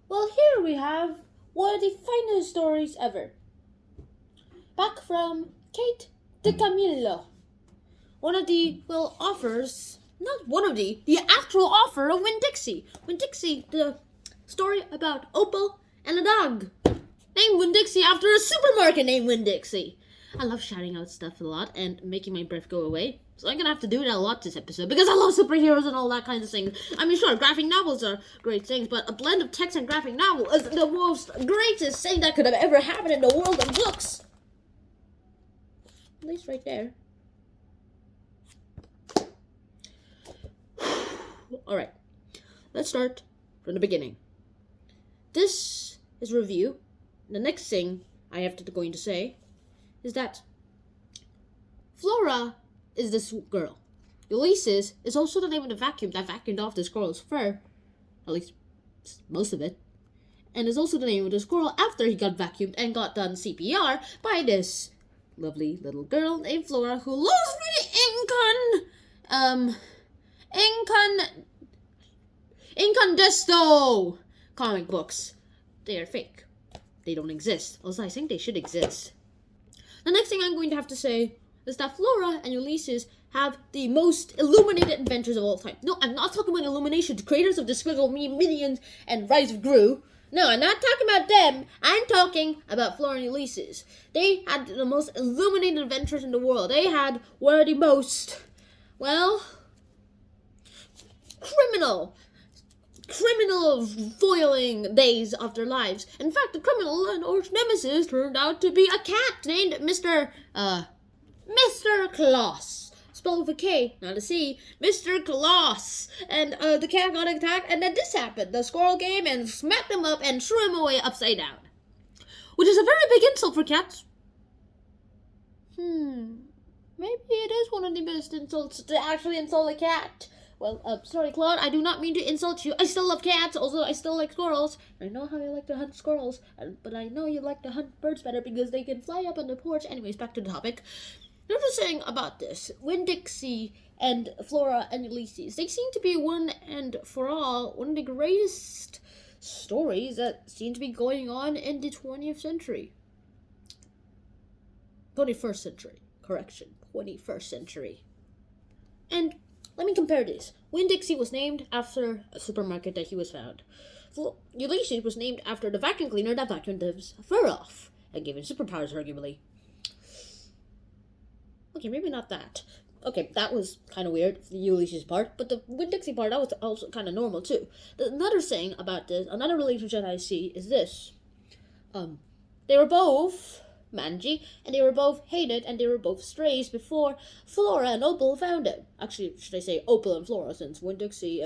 Well, here we have one of the finest stories ever. Back from Kate DiCamillo. One of the, authors, not one of the actual author of Winn-Dixie. Winn-Dixie, the story about Opal and a dog named Winn-Dixie after a supermarket named Winn-Dixie. I love shouting out stuff a lot and making my breath go away. So I'm gonna have to do that a lot this episode because I love superheroes and all that kind of thing. I mean, sure, graphic novels are great things, but a blend of text and graphic novel is the most greatest thing that could have ever happened in the world of books. At least right there. Alright, let's start from the beginning. This is review. The next thing I have going to say is that Flora is this girl. Ulysses is also the name of the vacuum that vacuumed off the squirrel's fur, at least most of it, and is also the name of the squirrel after he got vacuumed and got done CPR by this lovely little girl named Flora who loves really Incondesto comic books. They are fake. They don't exist. Also, I think they should exist. The next thing I'm going to have to say is that Flora and Ulysses have the most illuminated adventures of all time. No, I'm not talking about Illumination, the creators of Despicable Me, Minions, and Rise of Gru. No, I'm not talking about them. I'm talking about Flora and Ulysses. They had the most illuminated adventures in the world. They were the most, criminal foiling days of their lives. In fact, the criminal and arch nemesis turned out to be a cat named Mr. Claus. Spelled with a K, not a C. Mr. Claus. And the cat got attacked, and then this happened. The squirrel came and smacked him up and threw him away upside down. Which is a very big insult for cats. Maybe it is one of the best insults to actually insult a cat. Well, sorry, Claude, I do not mean to insult you. I still love cats, also I still like squirrels. I know how you like to hunt squirrels, but I know you like to hunt birds better because they can fly up on the porch. Anyways, back to the topic. I'm just saying about this. Winn-Dixie and Flora and Ulysses, they seem to be one and for all one of the greatest stories that seem to be going on in the 20th century. 21st century. Correction. 21st century. And let me compare this. Winn-Dixie was named after a supermarket that he was found. Ulysses was named after the vacuum cleaner that vacuumed his fur off and gave him superpowers, arguably. Okay, maybe not that. Okay, that was kind of weird, the Ulysses part, but the Winn-Dixie part, that was also kind of normal, too. Another thing about this, another relationship I see is this. They were both mangy, and they were both hated, and they were both strays before Flora and Opal found them. Actually, should I say Opal and Flora, since Winn-Dixie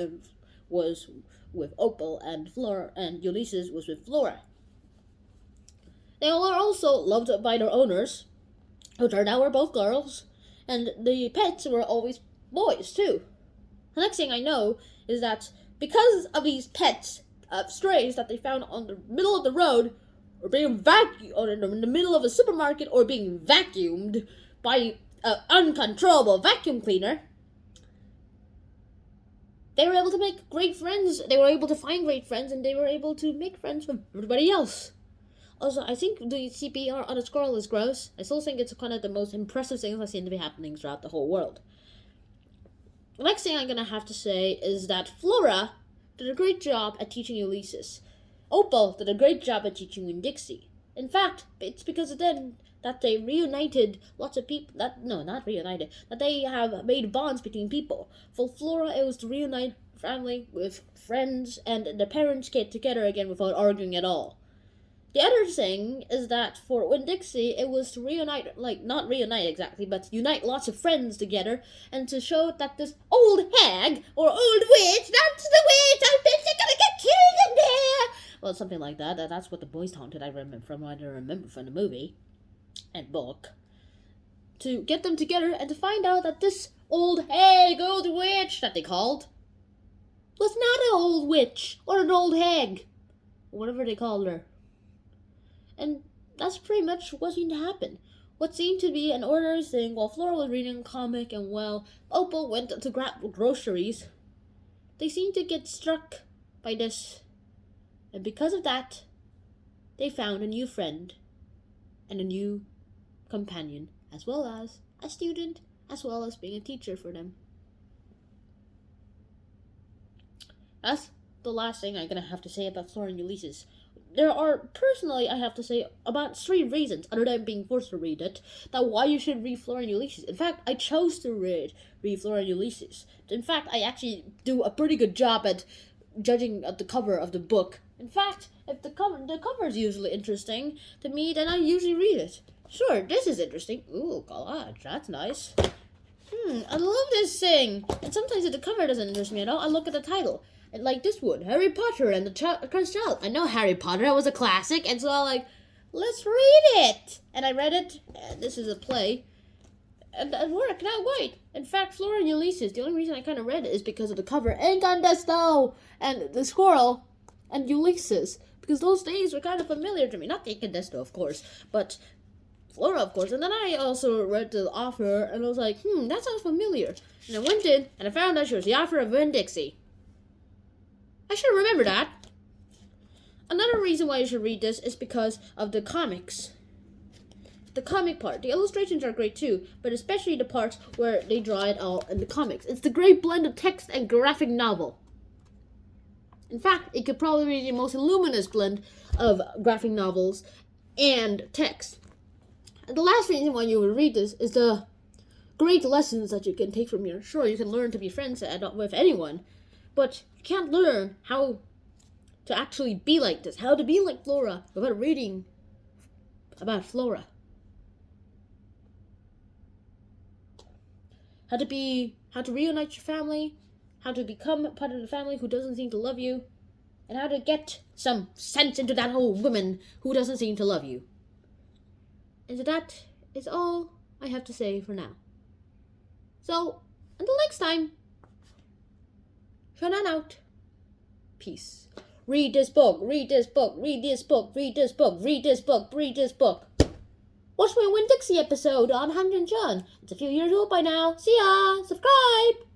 was with Opal, and Flora and Ulysses was with Flora. They all are also loved by their owners, who turned out were both girls, and the pets were always boys, too. The next thing I know is that because of these pets, strays that they found on the middle of the road, or being vacuumed, or in the middle of a supermarket, or being vacuumed by an uncontrollable vacuum cleaner, they were able to make great friends. They were able to find great friends, and they were able to make friends with everybody else. Also, I think the CPR on a squirrel is gross. I still think it's kind of the most impressive things that seem to be happening throughout the whole world. The next thing I'm going to have to say is that Flora did a great job at teaching Ulysses. Opal did a great job at teaching Winn-Dixie. In fact, it's because of them that they reunited lots of people. That they have made bonds between people. For Flora, it was to reunite family with friends, and the parents get together again without arguing at all. The other thing is that for Winn-Dixie, it was to reunite, not reunite exactly, but unite lots of friends together, and to show that this old hag, or old witch, that's the witch, I bet you're gonna get killed in there! Well, something like that. That's what the boys taunted, I remember from the movie and book. To get them together and to find out that this old hag, old witch, that they called, was not an old witch, or an old hag, or whatever they called her. And that's pretty much what seemed to happen. What seemed to be an ordinary thing while Flora was reading a comic and while Opal went to grab groceries, they seemed to get struck by this And because of that, they found a new friend and a new companion, as well as a student, as well as being a teacher for them. That's the last thing I'm gonna have to say about FLORA and ULYSSES. There are, personally, I have to say, about 3 reasons, other than being forced to read it, that why you should read FLORA and ULYSSES. In fact, I chose to read FLORA and ULYSSES. In fact, I actually do a pretty good job at judging at the cover of the book. In fact, if the cover is usually interesting to me, then I usually read it. Sure, this is interesting. Ooh, collage, that's nice. I love this thing. And sometimes if the cover doesn't interest me at all, I look at the title. And like this one, Harry Potter and the Cursed Child. I know Harry Potter, that was a classic, and so I'm like, let's read it. And I read it, and this is a play. And it worked out great. In fact, FLORA and ULYSSES, the only reason I kind of read it is because of the cover. Incandesto! And the squirrel and Ulysses. Because those names were kind of familiar to me. Not Incandesto, of course, but FLORA, of course. And then I also read the author, and I was like, that sounds familiar. And I went in, and I found out she was the author of Winn-Dixie. I should remember that. Another reason why you should read this is because of the comics. The comic part. The illustrations are great too, but especially the parts where they draw it all in the comics. It's the great blend of text and graphic novel. In fact, it could probably be the most luminous blend of graphic novels and text. And the last reason why you would read this is the great lessons that you can take from here. Sure, you can learn to be friends with anyone, but you can't learn how to actually be like this, how to be like FLORA, without reading about FLORA. How to reunite your family, how to become part of the family who doesn't seem to love you, and how to get some sense into that whole woman who doesn't seem to love you. And so that is all I have to say for now. So, until next time, Shannon out. Peace. Read this book, read this book, read this book, read this book, read this book, read this book. Watch my Winn-Dixie episode on Hamden John. It's a few years old by now. See ya! Subscribe!